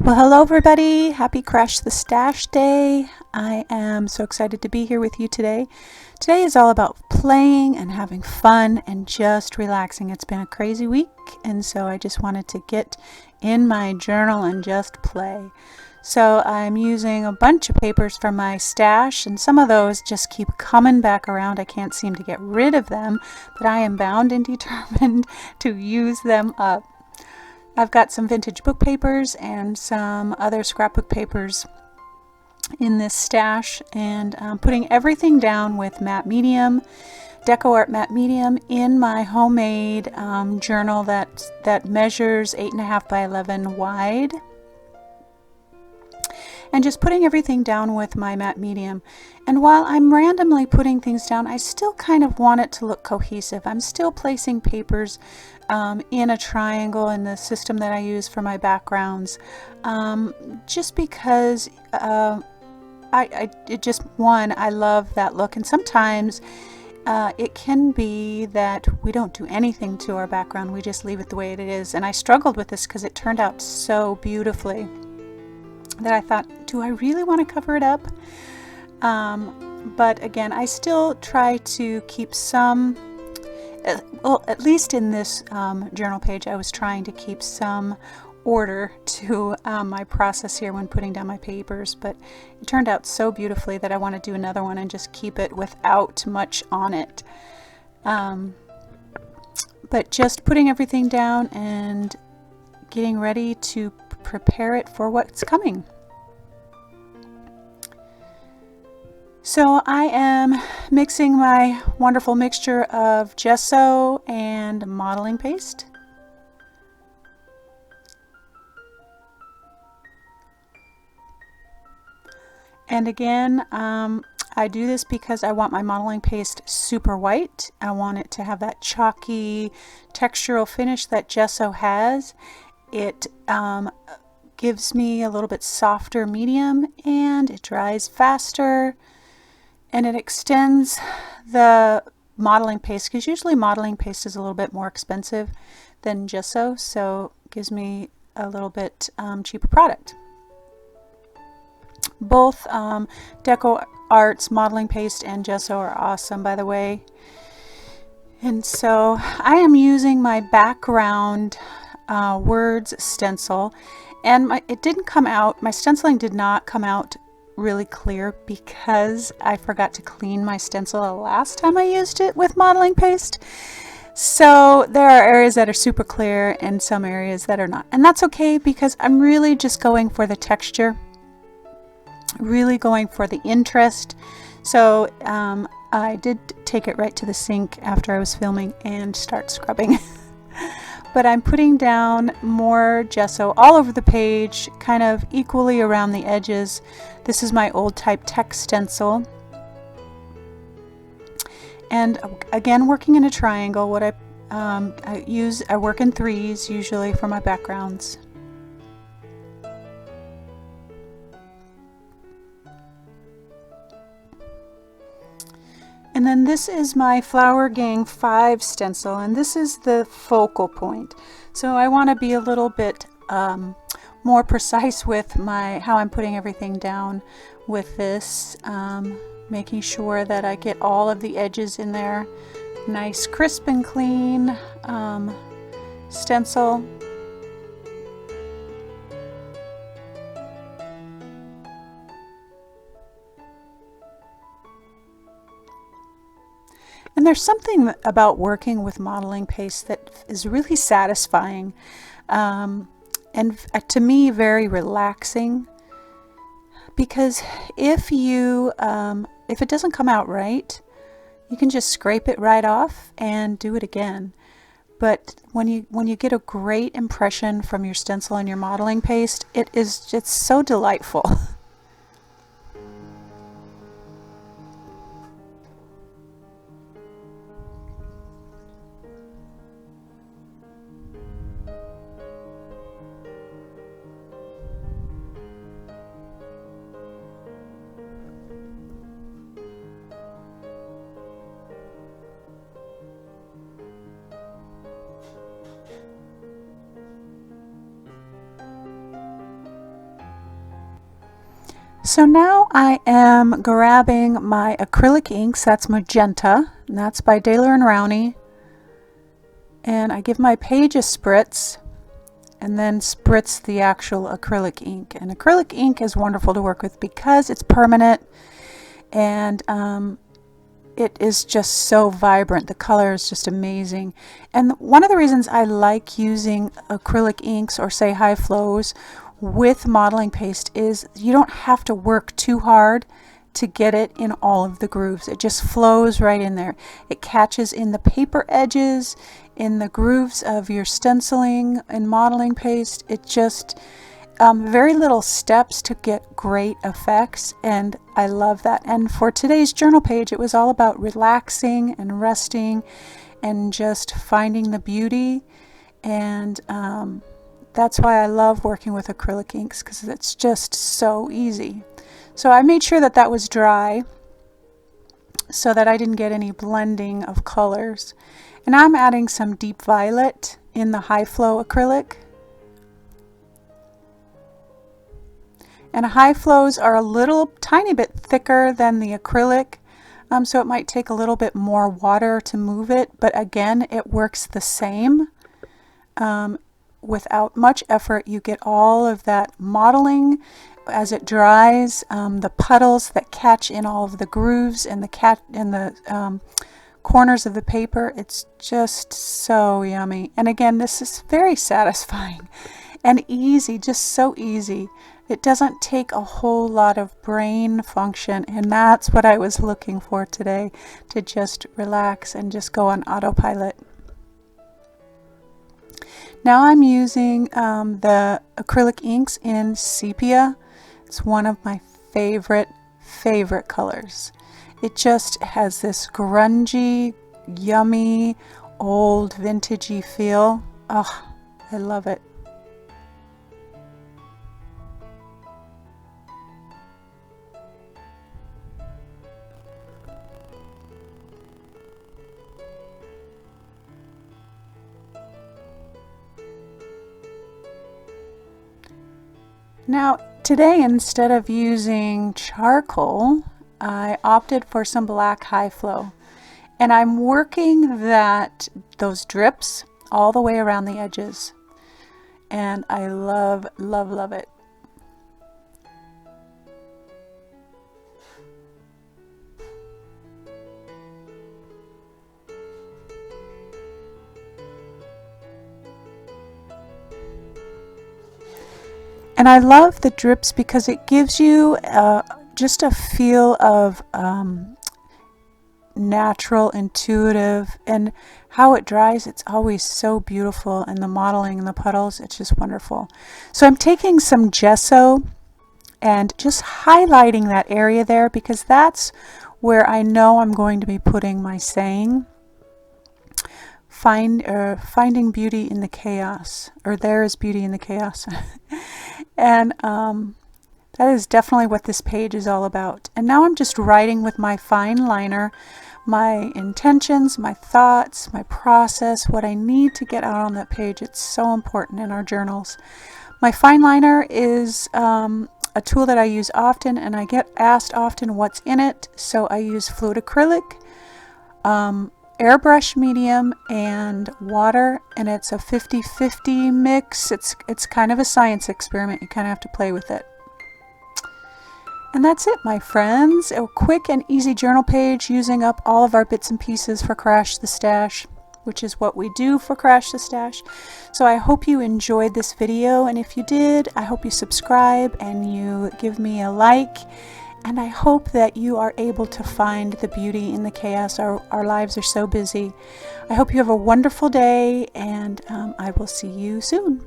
Well, hello everybody. Happy Crash the Stash Day. I am so excited to be here with you today. Today is all about playing and having fun and just relaxing. It's been a crazy week, and so I just wanted to get in my journal and just play. So I'm using a bunch of papers from my stash, and some of those just keep coming back around. I can't seem to get rid of them, but I am bound and determined to use them up. I've got some vintage book papers and some other scrapbook papers in this stash, and I'm putting everything down with matte medium, Deco Art matte medium, in my homemade journal that measures 8.5 by 11 wide. And just putting everything down with my matte medium. And while I'm randomly putting things down, I still kind of want it to look cohesive. I'm still placing papers in a triangle in the system that I use for my backgrounds, just because I love that look. And sometimes it can be that we don't do anything to our background, we just leave it the way it is. And I struggled with this because it turned out so beautifully that I thought, do I really want to cover it up? But again, I still try to keep some, well, at least in this journal page, I was trying to keep some order to my process here when putting down my papers, but it turned out so beautifully that I want to do another one and just keep it without much on it. But just putting everything down and getting ready to prepare it for what's coming. So I am mixing my wonderful mixture of gesso and modeling paste. And again, I do this because I want my modeling paste super white. I want it to have that chalky textural finish that gesso has. It gives me a little bit softer medium, and it dries faster, and it extends the modeling paste, because usually modeling paste is a little bit more expensive than gesso, so it gives me a little bit cheaper product. Both Deco Arts modeling paste and gesso are awesome, by the way. And so I am using my background words stencil, and it didn't come out, my stenciling did not come out really clear because I forgot to clean my stencil the last time I used it with modeling paste. So there are areas that are super clear and some areas that are not, and that's okay because I'm really just going for the texture, really going for the interest. So I did take it right to the sink after I was filming and start scrubbing. But I'm putting down more gesso all over the page, kind of equally around the edges. This is my old type text stencil. And again, working in a triangle. What I work in threes usually for my backgrounds. And then this is my Flower Gang 5 stencil, and this is the focal point. So I want to be a little bit more precise with how I'm putting everything down with this, making sure that I get all of the edges in there. Nice crisp and clean stencil. And there's something about working with modeling paste that is really satisfying, and to me very relaxing, because if it doesn't come out right, you can just scrape it right off and do it again. But when you get a great impression from your stencil and your modeling paste, it's so delightful. So now I am grabbing my acrylic inks. That's magenta, and that's by Daler and Rowney. And I give my page a spritz and then spritz the actual acrylic ink. And acrylic ink is wonderful to work with because it's permanent and it is just so vibrant. The color is just amazing. And one of the reasons I like using acrylic inks or say high flows with modeling paste is you don't have to work too hard to get it in all of the grooves. It just flows right in there. It catches in the paper edges, in the grooves of your stenciling and modeling paste. It just very little steps to get great effects, and I love that. And for today's journal page, it was all about relaxing and resting and just finding the beauty. And that's why I love working with acrylic inks, because it's just so easy. So I made sure that that was dry so that I didn't get any blending of colors. And I'm adding some deep violet in the high flow acrylic. And high flows are a little tiny bit thicker than the acrylic, so it might take a little bit more water to move it, but again, it works the same. Without much effort, you get all of that modeling as it dries, the puddles that catch in all of the grooves and the corners of the paper. It's just so yummy. And again, this is very satisfying and easy, just so easy. It doesn't take a whole lot of brain function, and that's what I was looking for today, to just relax and just go on autopilot. Now I'm using the acrylic inks in sepia. It's one of my favorite colors. It just has this grungy, yummy, old, vintagey feel. Oh, I love it. Now today, instead of using charcoal, I opted for some black high flow, and I'm working those drips all the way around the edges, and I love it. And I love the drips because it gives you just a feel of natural, intuitive, and how it dries, it's always so beautiful, and the modeling and the puddles, it's just wonderful. So I'm taking some gesso and just highlighting that area there, because that's where I know I'm going to be putting my saying. Finding beauty in the chaos, or there is beauty in the chaos. And that is definitely what this page is all about. And now I'm just writing with my fine liner my intentions, my thoughts, my process, what I need to get out on that page. It's so important in our journals. My fine liner is a tool that I use often, and I get asked often what's in it, so I use fluid acrylic, airbrush medium, and water, and it's a 50-50 mix. It's kind of a science experiment. You kind of have to play with it. And that's it, my friends. A quick and easy journal page using up all of our bits and pieces for Crash the Stash, which is what we do for Crash the Stash. So I hope you enjoyed this video, and if you did, I hope you subscribe and you give me a like. And I hope that you are able to find the beauty in the chaos. Our lives are so busy. I hope you have a wonderful day, and I will see you soon.